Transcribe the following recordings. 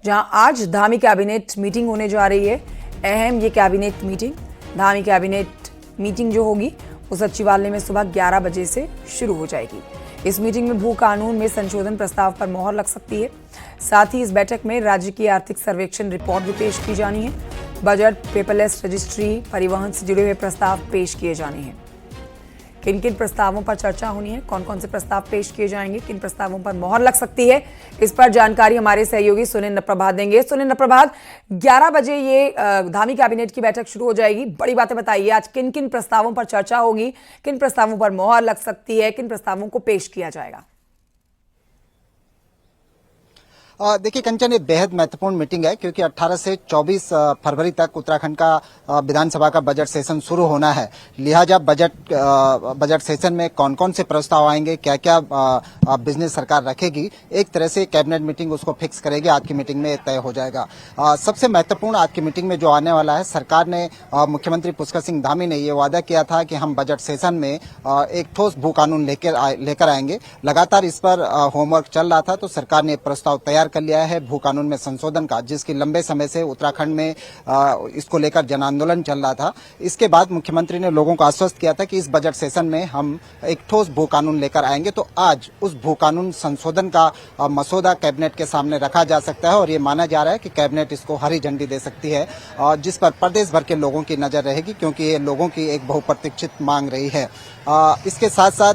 जहां आज Dhami cabinet meeting होने जा रही है। अहम ये cabinet meeting, Dhami cabinet meeting जो होगी वो सचिवालय में सुबह 11 बजे से शुरू हो जाएगी। इस मीटिंग में भू कानून में संशोधन प्रस्ताव पर मोहर लग सकती है। साथ ही इस बैठक में राज्य की आर्थिक सर्वेक्षण रिपोर्ट भी पेश की जानी है। बजट, पेपरलेस रजिस्ट्री, परिवहन से जुड़े हुए प्रस्ताव पेश किए जाने हैं। किन किन प्रस्तावों पर चर्चा होनी है, कौन कौन से प्रस्ताव पेश किए जाएंगे, किन प्रस्तावों पर मोहर लग सकती है, इस पर जानकारी हमारे सहयोगी सुनील प्रभात देंगे। सुनील प्रभात, 11 बजे ये धामी कैबिनेट की बैठक शुरू हो जाएगी। बड़ी बातें बताइए, आज किन किन प्रस्तावों पर चर्चा होगी, किन प्रस्तावों पर मोहर लग सकती है, किन प्रस्तावों को पेश किया जाएगा? देखिए कंचन, ये बेहद महत्वपूर्ण मीटिंग है क्योंकि 18 से 24 फरवरी तक उत्तराखंड का विधानसभा का बजट सेशन शुरू होना है। लिहाजा बजट सेशन में कौन कौन से प्रस्ताव आएंगे, क्या क्या बिजनेस सरकार रखेगी, एक तरह से कैबिनेट मीटिंग उसको फिक्स करेगी। आज की मीटिंग में तय हो जाएगा। सबसे महत्वपूर्ण आज की मीटिंग में जो आने वाला है, सरकार ने, मुख्यमंत्री पुष्कर सिंह धामी ने ये वादा किया था कि हम बजट सेशन में एक ठोस भू कानून लेकर आएंगे। लगातार इस पर होमवर्क चल रहा था, तो सरकार ने प्रस्ताव तैयार कर लिया है भू कानून में संशोधन का, जिसकी लंबे समय से उत्तराखंड में इसको लेकर जन आंदोलन चल रहा था। इसके बाद मुख्यमंत्री ने लोगों को आश्वस्त किया था कि इस बजट सेशन में हम एक ठोस भू कानून लेकर आएंगे। तो आज उस भू कानून संशोधन का मसौदा कैबिनेट के सामने रखा जा सकता है और ये माना जा रहा है कि कैबिनेट इसको हरी झंडी दे सकती है, जिस पर प्रदेश भर के लोगों की नजर रहेगी क्योंकि ये लोगों की एक बहुप्रतीक्षित मांग रही है। इसके साथ साथ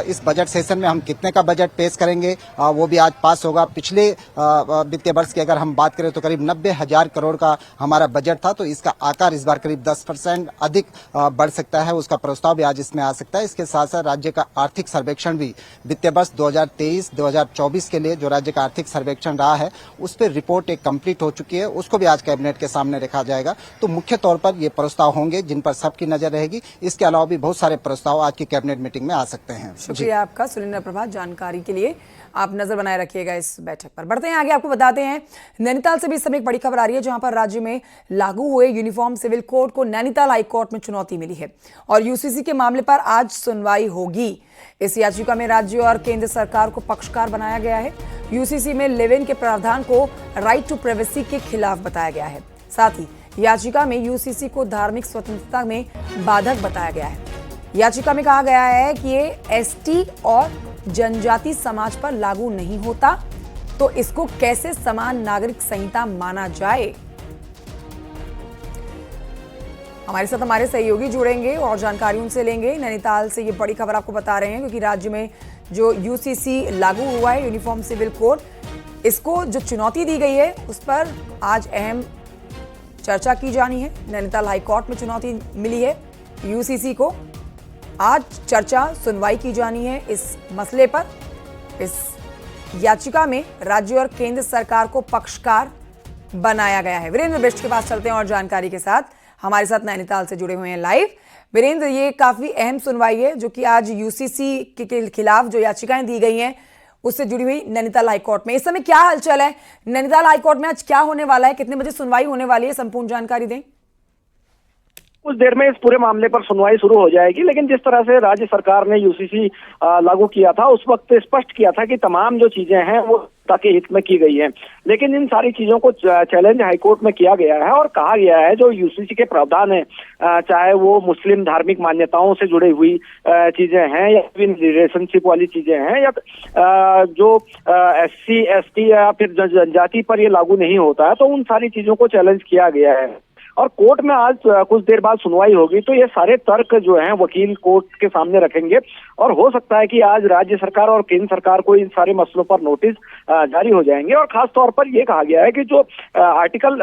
इस बजट सेशन में हम कितने का बजट पेश करेंगे वो भी आज पास होगा। पिछले वित्तीय वर्ष की अगर हम बात करें तो करीब 90,000 करोड़ का हमारा बजट था, तो इसका आकार इस बार करीब 10% अधिक बढ़ सकता है। उसका प्रस्ताव भी आज इसमें आ सकता है। इसके साथ साथ राज्य का आर्थिक सर्वेक्षण भी वित्तीय वर्ष 2023-2024 के लिए जो राज्य का आर्थिक सर्वेक्षण रहा है उस पर रिपोर्ट एक कंप्लीट हो चुकी है, उसको भी आज कैबिनेट के सामने रखा जाएगा। तो मुख्य तौर पर ये प्रस्ताव होंगे जिन पर सबकी नजर रहेगी। इसके अलावा भी बहुत सारे प्रस्ताव आज की कैबिनेट मीटिंग में आ सकते हैं। शुक्रिया आपका सुनील प्रभात, जानकारी के लिए। आप नजर बनाए रखिएगा इस बैठक पर। बढ़ते हैं आगे, आपको बताते हैं नैनीताल से भी इस समय एक बड़ी खबर आ रही है, जहां पर राज्य में लागू हुए यूनिफॉर्म सिविल कोड को नैनीताल हाईकोर्ट में चुनौती मिली है और यूसीसी के मामले पर आज सुनवाई होगी। इस याचिका में राज्य और केंद्र सरकार को पक्षकार बनाया गया है। यूसीसी में लिव इन के प्रावधान को राइट टू प्राइवेसी के खिलाफ बताया गया है। साथ ही याचिका में यूसीसी को धार्मिक स्वतंत्रता में बाधक बताया गया है। याचिका में कहा गया है कि ये एसटी और जनजाति समाज पर लागू नहीं होता, तो इसको कैसे समान नागरिक संहिता माना जाए। हमारे साथ हमारे सहयोगी जुड़ेंगे और जानकारी उनसे लेंगे। नैनीताल से ये बड़ी खबर आपको बता रहे हैं क्योंकि राज्य में जो यूसीसी लागू हुआ है, यूनिफॉर्म सिविल कोड, इसको जो चुनौती दी गई है उस पर आज अहम चर्चा की जानी है। नैनीताल हाईकोर्ट में चुनौती मिली है यूसीसी को। आज चर्चा, सुनवाई की जानी है इस मसले पर। इस याचिका में राज्य और केंद्र सरकार को पक्षकार बनाया गया है। वीरेंद्र बिष्ट के पास चलते हैं और जानकारी के साथ हमारे साथ नैनीताल से जुड़े हुए हैं लाइव। वीरेंद्र, ये काफी अहम सुनवाई है जो कि आज यूसीसी के खिलाफ जो याचिकाएं दी गई हैं उससे जुड़ी हुई नैनीताल हाईकोर्ट में। इस समय क्या हलचल है नैनीताल हाईकोर्ट में, आज क्या होने वाला है, कितने बजे सुनवाई होने वाली है, संपूर्ण जानकारी दें। कुछ देर में इस पूरे मामले पर सुनवाई शुरू हो जाएगी, लेकिन जिस तरह से राज्य सरकार ने यूसीसी लागू किया था उस वक्त स्पष्ट किया था कि तमाम जो चीजें हैं वो ताकि हित में की गई हैं, लेकिन इन सारी चीजों को चैलेंज हाईकोर्ट में किया गया है और कहा गया है जो यूसीसी के प्रावधान है, चाहे वो मुस्लिम धार्मिक मान्यताओं से जुड़ी हुई चीजें हैं या रिलेशनशिप वाली चीजें हैं या जो एससी एसटी या फिर जनजाति पर ये लागू नहीं होता है, तो उन सारी चीजों को चैलेंज किया गया है और कोर्ट में आज कुछ देर बाद सुनवाई होगी। तो ये सारे तर्क जो हैं वकील कोर्ट के सामने रखेंगे और हो सकता है कि आज राज्य सरकार और केंद्र सरकार को इन सारे मसलों पर नोटिस जारी हो जाएंगे। और खास तौर पर यह कहा गया है कि जो आर्टिकल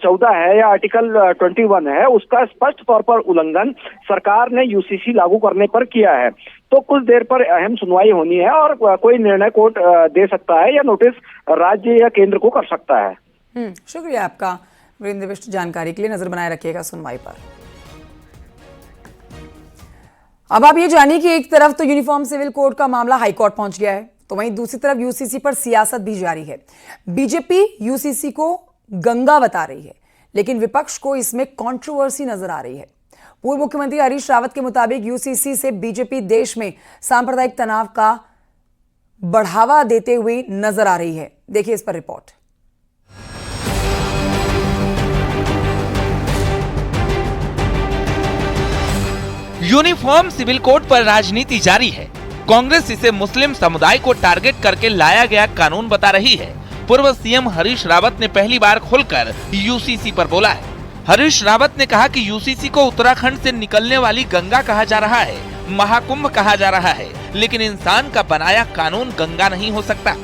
14 है या आर्टिकल 21 है उसका स्पष्ट तौर पर उल्लंघन सरकार ने यूसीसी लागू करने पर किया है। तो कुछ देर पर अहम सुनवाई होनी है और कोई निर्णय कोर्ट दे सकता है या नोटिस राज्य या केंद्र को कर सकता है। शुक्रिया आपका वीरेंद्र बिष्ट, जानकारी के लिए। नजर बनाए रखिएगा सुनवाई पर। अब आप ये जानिए कि एक तरफ तो यूनिफॉर्म सिविल कोड का मामला हाईकोर्ट पहुंच गया है, तो वहीं दूसरी तरफ यूसीसी पर सियासत भी जारी है। बीजेपी यूसीसी को गंगा बता रही है, लेकिन विपक्ष को इसमें कंट्रोवर्सी नजर आ रही है। पूर्व मुख्यमंत्री हरीश रावत के मुताबिक यूसीसी से बीजेपी देश में सांप्रदायिक तनाव का बढ़ावा देते हुए नजर आ रही है। देखिए इस पर रिपोर्ट। यूनिफॉर्म सिविल कोड पर राजनीति जारी है। कांग्रेस इसे मुस्लिम समुदाय को टारगेट करके लाया गया कानून बता रही है। पूर्व सीएम हरीश रावत ने पहली बार खुलकर यूसीसी पर बोला है। हरीश रावत ने कहा कि यूसीसी को उत्तराखंड से निकलने वाली गंगा कहा जा रहा है, महाकुंभ कहा जा रहा है, लेकिन इंसान का बनाया कानून गंगा नहीं हो सकता।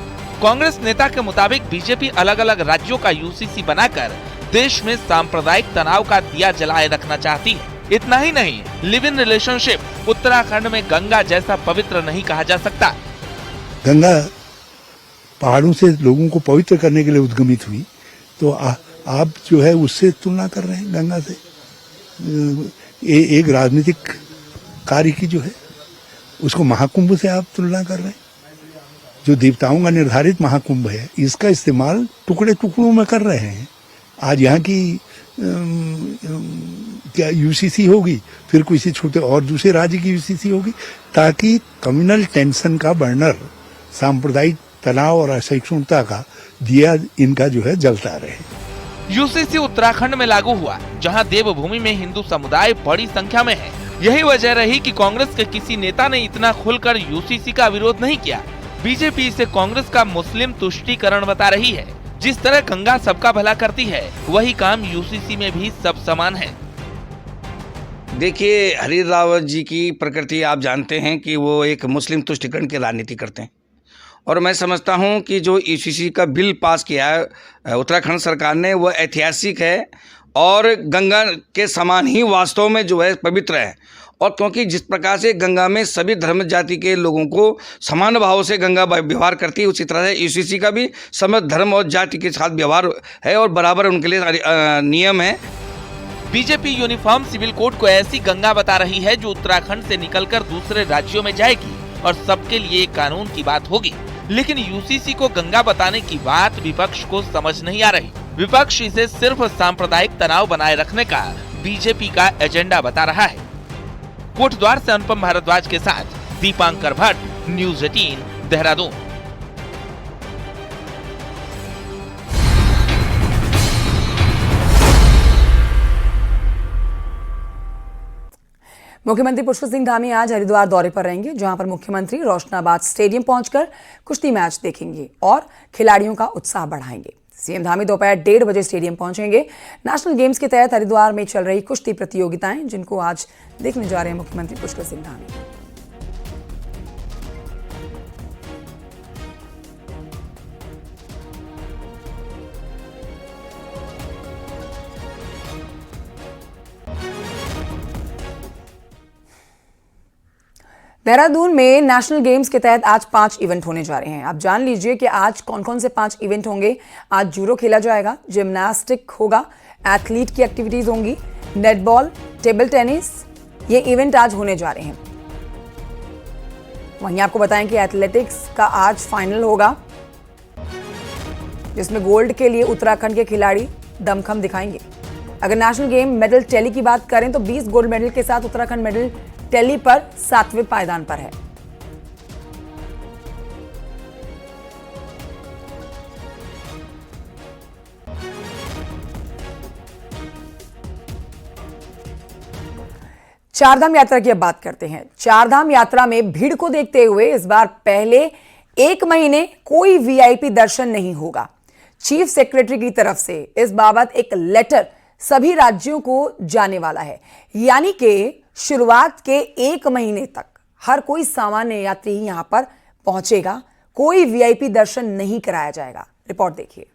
कांग्रेस नेता के मुताबिक बीजेपी अलग अलग राज्यों का यूसीसी बनाकर देश में सांप्रदायिक तनाव का दिया जलाए रखना चाहती है। इतना ही नहीं, लिव इन रिलेशनशिप उत्तराखंड में गंगा जैसा पवित्र नहीं कहा जा सकता। गंगा पहाड़ों से लोगों को पवित्र करने के लिए उद्गमित हुई, तो आप जो है उससे तुलना कर रहे हैं गंगा से। एक राजनीतिक कार्य की जो है उसको महाकुंभ से आप तुलना कर रहे हैं। जो देवताओं का निर्धारित महाकुंभ है, इसका इस्तेमाल टुकड़े टुकड़ों में कर रहे हैं। आज यहाँ की क्या यूसीसी होगी, फिर किसी छोटे और दूसरे राज्य की यूसीसी होगी, ताकि कम्युनल टेंशन का बर्नर, सांप्रदायिक तनाव और असहिष्णुता का दिया इनका जो है जलता रहे। यूसीसी उत्तराखंड में लागू हुआ, जहां देवभूमि में हिंदू समुदाय बड़ी संख्या में है। यही वजह रही कि कांग्रेस के किसी नेता ने इतना खुलकर यूसीसी का विरोध नहीं किया। बीजेपी इसे कांग्रेस का मुस्लिम तुष्टीकरण बता रही है। जिस तरह गंगा सबका भला करती है, वही काम यूसीसी में भी सब समान है। देखिए, हरीश रावत जी की प्रकृति आप जानते हैं कि वो एक मुस्लिम तुष्टीकरण की राजनीति करते हैं, और मैं समझता हूं कि जो यूसीसी का बिल पास किया है उत्तराखंड सरकार ने, वो ऐतिहासिक है और गंगा के समान ही वास्तव में जो है पवित्र है। और क्योंकि जिस प्रकार से गंगा में सभी धर्म जाति के लोगों को समान भाव से गंगा व्यवहार करती है, उसी तरह से यूसीसी का भी सभी धर्म और जाति के साथ व्यवहार है और बराबर उनके लिए नियम है। बीजेपी यूनिफॉर्म सिविल कोड को ऐसी गंगा बता रही है जो उत्तराखंड से निकलकर दूसरे राज्यों में जाएगी और सबके लिए कानून की बात होगी। लेकिन यूसीसी को गंगा बताने की बात विपक्ष को समझ नहीं आ रही। विपक्ष इसे सिर्फ सांप्रदायिक तनाव बनाए रखने का बीजेपी का एजेंडा बता रहा है। कोटद्वार से अनुपम भारद्वाज के साथ दीपांकर भट्ट, न्यूज़ 18, देहरादून। मुख्यमंत्री पुष्कर सिंह धामी आज हरिद्वार दौरे पर रहेंगे, जहां पर मुख्यमंत्री रोशनाबाद स्टेडियम पहुंचकर कुश्ती मैच देखेंगे और खिलाड़ियों का उत्साह बढ़ाएंगे। सीएम धामी दोपहर 1:30 बजे स्टेडियम पहुंचेंगे। नेशनल गेम्स के तहत हरिद्वार में चल रही कुश्ती प्रतियोगिताएं, जिनको आज देखने जा रहे हैं मुख्यमंत्री पुष्कर सिंह धामी। देहरादून में नेशनल गेम्स के तहत आज 5 इवेंट होने जा रहे हैं। आप जान लीजिए कि आज कौन कौन से 5 इवेंट होंगे। आज जूडो खेला जाएगा, जिम्नास्टिक होगा, एथलीट की एक्टिविटीज होंगी, नेटबॉल, टेबल टेनिस, ये इवेंट आज होने जा रहे हैं। वहीं आपको बताएं कि एथलेटिक्स का आज फाइनल होगा, जिसमें गोल्ड के लिए उत्तराखंड के खिलाड़ी दमखम दिखाएंगे। अगर नेशनल गेम मेडल टैली की बात करें तो 20 गोल्ड मेडल के साथ उत्तराखंड मेडल टैली पर 7वें पायदान पर है। चारधाम यात्रा की अब बात करते हैं। चारधाम यात्रा में भीड़ को देखते हुए इस बार पहले 1 महीने कोई वीआईपी दर्शन नहीं होगा। चीफ सेक्रेटरी की तरफ से इस बाबत एक लेटर सभी राज्यों को जाने वाला है, यानी कि शुरुआत के 1 महीने तक हर कोई सामान्य यात्री ही यहां पर पहुंचेगा, कोई वीआईपी दर्शन नहीं कराया जाएगा। रिपोर्ट देखिए।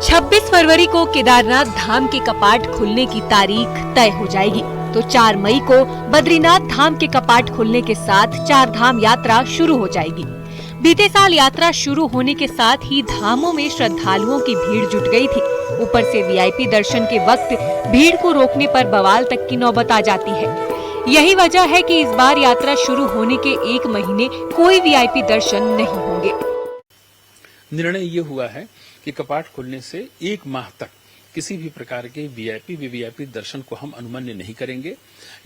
26 फरवरी को केदारनाथ धाम के कपाट खुलने की तारीख तय हो जाएगी, तो 4 मई को बद्रीनाथ धाम के कपाट खुलने के साथ 4 धाम यात्रा शुरू हो जाएगी। बीते साल यात्रा शुरू होने के साथ ही धामों में श्रद्धालुओं की भीड़ जुट गई थी। ऊपर से वीआईपी दर्शन के वक्त भीड़ को रोकने पर बवाल तक की नौबत आ जाती है। यही वजह है कि इस बार यात्रा शुरू होने के 1 महीने कोई वीआईपी दर्शन नहीं होंगे। निर्णय ये हुआ है कि कपाट खुलने से 1 माह तक किसी भी प्रकार के वीआईपी वीवीआईपी दर्शन को हम अनुमन्य नहीं करेंगे।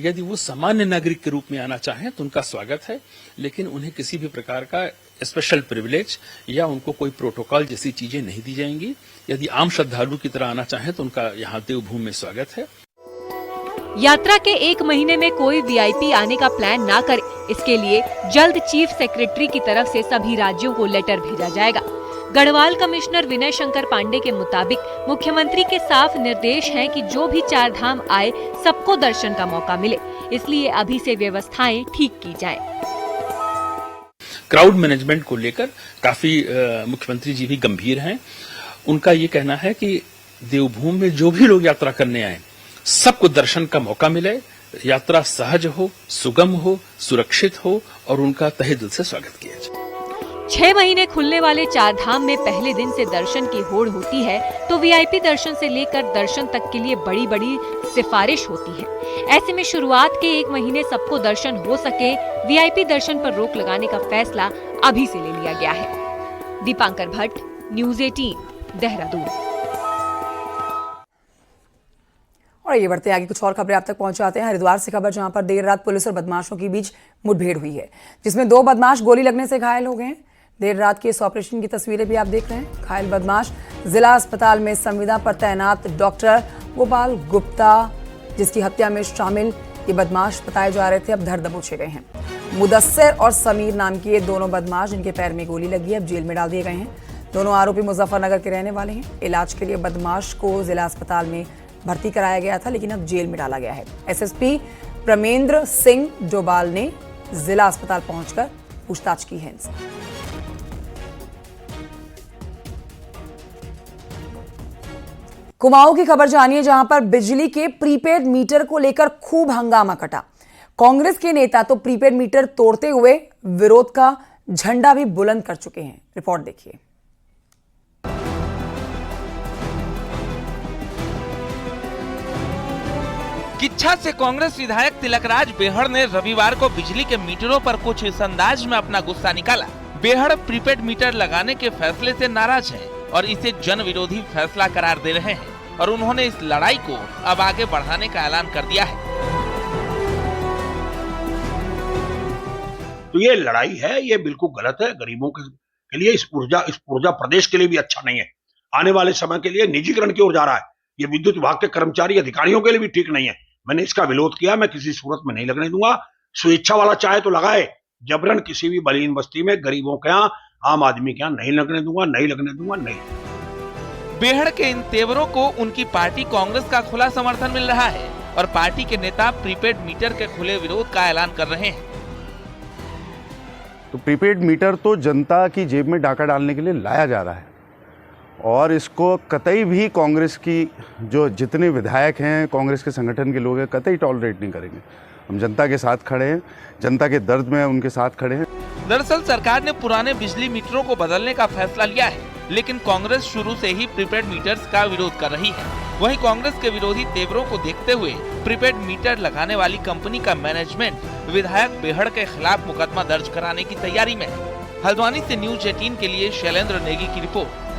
यदि वो सामान्य नागरिक के रूप में आना चाहें तो उनका स्वागत है, लेकिन उन्हें किसी भी प्रकार का स्पेशल प्रिविलेज या उनको कोई प्रोटोकॉल जैसी चीजें नहीं दी जाएंगी। यदि आम श्रद्धालु की तरह आना चाहें तो उनका यहाँ देवभूमि में स्वागत है। यात्रा के 1 महीने में कोई वीआईपी आने का प्लान ना करे, इसके लिए जल्द चीफ सेक्रेटरी की तरफ से सभी राज्यों को लेटर भेजा जाएगा। गढ़वाल कमिश्नर विनय शंकर पांडे के मुताबिक मुख्यमंत्री के साफ निर्देश हैं कि जो भी 4 धाम आए सबको दर्शन का मौका मिले, इसलिए अभी से व्यवस्थाएं ठीक की जाएं। क्राउड मैनेजमेंट को लेकर काफी मुख्यमंत्री जी भी गंभीर हैं। उनका ये कहना है कि देवभूमि में जो भी लोग यात्रा करने आए सबको दर्शन का मौका मिले, यात्रा सहज हो, सुगम हो, सुरक्षित हो और उनका तहे दिल से स्वागत किया जाए। 6 महीने खुलने वाले 4 धाम में पहले दिन से दर्शन की होड़ होती है, तो वीआईपी दर्शन से लेकर दर्शन तक के लिए बड़ी बड़ी सिफारिश होती है। ऐसे में शुरुआत के 1 महीने सबको दर्शन हो सके, वीआईपी दर्शन पर रोक लगाने का फैसला अभी से ले लिया गया है। दीपांकर भट्ट, न्यूज़ 18, देहरादून। और ये बढ़ते आगे कुछ और खबरें आप तक पहुंचाते हैं। हरिद्वार से खबर, जहां पर देर रात पुलिस और बदमाशों के बीच मुठभेड़ हुई है, जिसमें 2 बदमाश गोली लगने से घायल हो गए हैं। देर रात के इस ऑपरेशन की तस्वीरें भी आप देख रहे हैं। घायल बदमाश जिला अस्पताल में संविदा पर तैनात डॉक्टर गोपाल गुप्ता, जिसकी हत्या में शामिल ये बदमाश बताए जा रहे थे, अब धर दबोचे गए हैं। मुदस्सिर और समीर नाम के ये दोनों बदमाश, जिनके पैर में गोली लगी है, अब जेल में डाल दिए गए हैं। दोनों आरोपी मुजफ्फरनगर के रहने वाले हैं। इलाज के लिए बदमाश को जिला अस्पताल में भर्ती कराया गया था, लेकिन अब जेल में डाला गया है। एसएसपी प्रमेंद्र सिंह डोभाल ने जिला अस्पताल पहुंचकर पूछताछ की है इनसे। कुमाऊं की खबर जानिए, जहां पर बिजली के प्रीपेड मीटर को लेकर खूब हंगामा कटा। कांग्रेस के नेता तो प्रीपेड मीटर तोड़ते हुए विरोध का झंडा भी बुलंद कर चुके हैं। रिपोर्ट देखिए। किच्छा से कांग्रेस विधायक तिलकराज बेहड़ ने रविवार को बिजली के मीटरों पर कुछ इस अंदाज में अपना गुस्सा निकाला। बेहड़ प्रीपेड मीटर लगाने के फैसले से नाराज हैं और इसे जन विरोधी फैसला करार दे रहे हैं और उन्होंने इस लड़ाई को अब आगे बढ़ाने का ऐलान कर दिया है। तो ये लड़ाई है, ये बिल्कुल गलत है। गरीबों के लिए इस ऊर्जा प्रदेश के लिए भी अच्छा नहीं है। आने वाले समय के लिए निजीकरण की ओर जा रहा है। ये विद्युत विभाग के कर्मचारी अधिकारियों के लिए भी ठीक नहीं है। मैंने इसका विरोध किया, मैं किसी सूरत में नहीं लगने दूंगा। स्वेच्छा वाला चाहे तो लगाए, जबरन किसी भी बलीन बस्ती में गरीबों के यहाँ, आम आदमी के यहाँ नहीं लगने दूंगा, नहीं लगने दूंगा, नहीं। बेहड़ के इन तेवरों को उनकी पार्टी कांग्रेस का खुला समर्थन मिल रहा है और पार्टी के नेता प्रीपेड मीटर के खुले विरोध का ऐलान कर रहे हैं। तो प्रीपेड मीटर तो जनता की जेब में डाका डालने के लिए लाया जा रहा है और इसको कतई भी कांग्रेस की जो जितने विधायक हैं, कांग्रेस के संगठन के लोग हैं, कतई टॉलरेट नहीं करेंगे। हम जनता के साथ खड़े हैं, जनता के दर्द में उनके साथ खड़े हैं। दरअसल सरकार ने पुराने बिजली मीटरों को बदलने का फैसला लिया है, लेकिन कांग्रेस शुरू से ही प्रीपेड मीटर्स का विरोध कर रही है। वहीं कांग्रेस के विरोधी तेवरों को देखते हुए प्रीपेड मीटर लगाने वाली कंपनी का मैनेजमेंट विधायक बेहड़ के खिलाफ मुकदमा दर्ज कराने की तैयारी में है। हल्द्वानी से न्यूज़ 18 के लिए शैलेंद्र नेगी की रिपोर्ट।